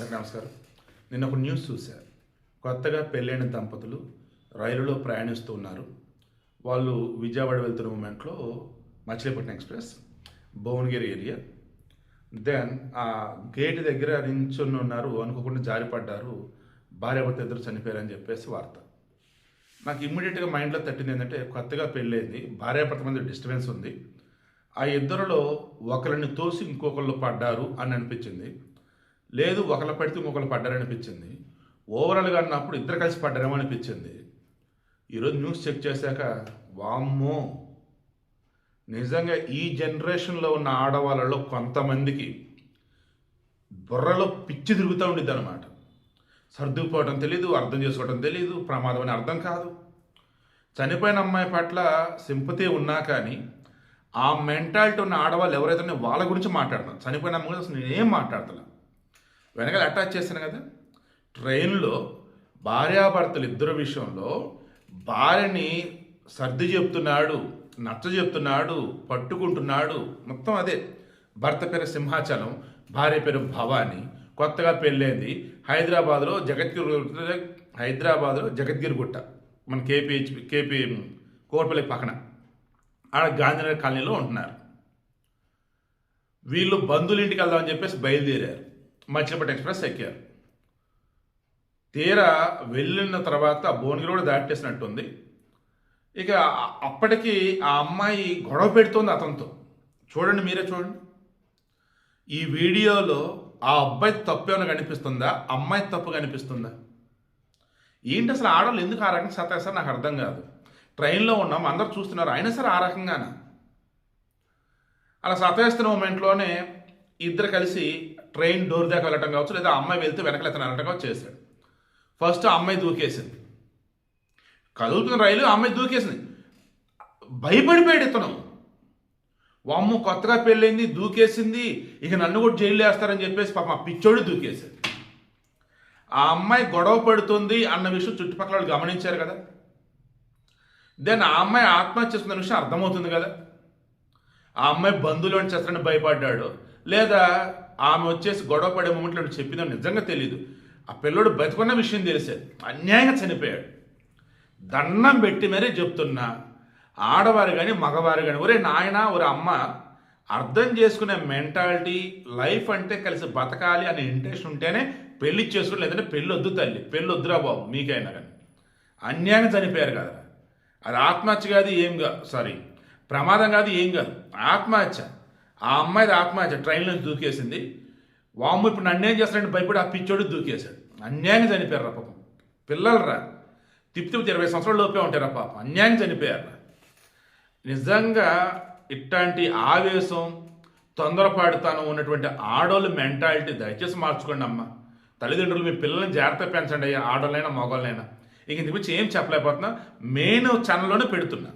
అందరికీ నమస్కారం. నిన్న ఒక న్యూస్ చూశారు. కొత్తగా పెళ్ళైన దంపతులు రైలులో ప్రయాణిస్తూ ఉన్నారు. వాళ్ళు విజయవాడ వెళ్తున్న మూమెంట్లో Machilipatnam express Bhuvanagiri area. Then ఆ గేట్ దగ్గర నించుని ఉన్నారు, అనుకోకుండా జారిపడ్డారు. భార్యాభర్త ఇద్దరు చనిపోయారని చెప్పేసి వార్త. నాకు ఇమ్మీడియట్గా మైండ్లో తట్టింది ఏంటంటే, కొత్తగా పెళ్ళైంది, భార్యాభర్త మధ్య డిస్టర్బెన్స్ ఉంది, ఆ ఇద్దరిలో ఒకరిని తోసి ఇంకొకళ్ళు పడ్డారు అని అనిపించింది. లేదు, ఒకళ్ళు పడితే ఇంకొకళ్ళు పడ్డారనిపించింది. ఓవరాల్గా అన్నప్పుడు ఇద్దరు కలిసి పడ్డారేమో అనిపించింది. ఈరోజు న్యూస్ చెక్ చేశాక వామ్మో, నిజంగా ఈ జనరేషన్లో ఉన్న ఆడవాళ్ళలో కొంతమందికి బుర్రలో పిచ్చి తిరుగుతూ ఉండిద్ది అనమాట. సర్దుకుపోవటం తెలీదు, అర్థం చేసుకోవటం తెలీదు, ప్రమాదం అని అర్థం కాదు. చనిపోయిన అమ్మాయి పట్ల సింపతి ఉన్నా కానీ ఆ మెంటాలిటీ ఉన్న ఆడవాళ్ళు ఎవరైతే వాళ్ళ గురించి మాట్లాడతాను. చనిపోయిన అమ్మ గురించి అసలు నేనేం మాట్లాడతాను. వెనకాల అటాచ్ చేశాను కదా. ట్రైన్లో భార్యాభర్తలు ఇద్దరు విషయంలో భార్యని సర్ది చెప్తున్నాడు, నచ్చ చెప్తున్నాడు, పట్టుకుంటున్నాడు. మొత్తం అదే. భర్త పేరు సింహాచలం, భార్య పేరు భవాని. కొత్తగా పెళ్ళైంది. హైదరాబాద్లో జగద్గిరి గుట్ట, మన కేపీ కోర్పల్లి పక్కన ఆడ గాంధీనగర్ కాలనీలో ఉంటున్నారు. వీళ్ళు బంధువుల ఇంటికి వెళ్దామని చెప్పేసి బయలుదేరారు. మచిలీపట్నం ఎక్స్ప్రెస్ ఎక్కారు. తీరా వెళ్ళిన తర్వాత భువనగిరి కూడా దాటేసినట్టుంది. ఇక అప్పటికి ఆ అమ్మాయి గొడవ పెడుతోంది అతనితో. చూడండి, మీరే చూడండి. ఈ వీడియోలో ఆ అబ్బాయి తప్పు ఏమైనా కనిపిస్తుందా, అమ్మాయి తప్పు కనిపిస్తుందా? ఏంటి అసలు ఆడవాళ్ళు ఎందుకు ఆ రకంగా సతాయిస్తారో నాకు అర్థం కాదు. ట్రైన్లో ఉన్నాం, అందరు చూస్తున్నారు, అయినా సరే ఆ రకంగానే అలా సతాయిస్తున్న మూమెంట్లోనే ఇద్దరు కలిసి ట్రైన్ డోర్ దాకా వెళ్ళటం కావచ్చు, లేదా అమ్మాయి వెళ్తే వెనకలు ఎత్తన వెళ్ళటం కావచ్చు చేశాడు. ఫస్ట్ అమ్మాయి దూకేసింది. కదులుతున్న రైలు అమ్మాయి దూకేసింది. భయపడిపోయాడు ఇతను. వామ్మ, కొత్తగా పెళ్ళైంది, దూకేసింది, ఇక నన్ను కూడా జైలు వేస్తారని చెప్పేసి పాప ఆ పిచ్చోడు దూకేశాడు. ఆ అమ్మాయి గొడవ పడుతుంది అన్న విషయం చుట్టుపక్కల వాళ్ళు గమనించారు కదా. దెన్ ఆ అమ్మాయి ఆత్మహత్య చేస్తున్న విషయం అర్థమవుతుంది కదా. ఆ అమ్మాయి బంధువులు చేస్తారని భయపడ్డాడు, లేదా ఆమె వచ్చేసి గొడవ పడే మూమెంట్లో చెప్పిందని నిజంగా తెలీదు. ఆ పిల్లోడు బతుకున్న విషయం తెలిసేది, అన్యాయంగా చనిపోయాడు. దండం పెట్టి మరీ చెప్తున్నా, ఆడవారు కానీ మగవారు కానీ, ఒరే నాయన, ఒరే అమ్మ, అర్థం చేసుకునే మెంటాలిటీ, లైఫ్ అంటే కలిసి బతకాలి అనే ఇంట్రెస్ట్ ఉంటేనే పెళ్లి చేసుకుని, లేదంటే పెళ్ళి వద్దు తల్లి, పెళ్ళి వద్దురా బాబు మీకైనా కానీ. అన్యాయంగా చనిపోయారు కదా. అది ఆత్మహత్య కాదు, ఏం కాదు, సారీ ప్రమాదం కాదు, ఏం కాదు, ఆత్మహత్య. ఆ అమ్మాయిది ఆత్మహత్య, ట్రైన్లో దూకేసింది. వామ్మ, ఇప్పుడు నన్నేం చేస్తాడంటే భయపడి ఆ పిచ్చోడు దూకేశాడు. అన్యాయంగా చనిపోయారు రా పాపం. పిల్లలు రా, తిప్పి 20 సంవత్సరాల లోపే ఉంటారా పాపం, అన్యాయంగా చనిపోయారు. నిజంగా ఇట్లాంటి ఆవేశం, తొందరపాటుతనం ఉన్నటువంటి ఆడోళ్ళ మెంటాలిటీ దయచేసి మార్చుకోండి అమ్మ. తల్లిదండ్రులు మీ పిల్లల్ని జాగ్రత్త పెంచండి, ఆడోళ్ళైనా మగవాళ్ళైనా. ఇంక ఇంత గురించి ఏం చెప్పలేకపోతున్నా, మెయిన్ ఛానల్లోనే పెడుతున్నా.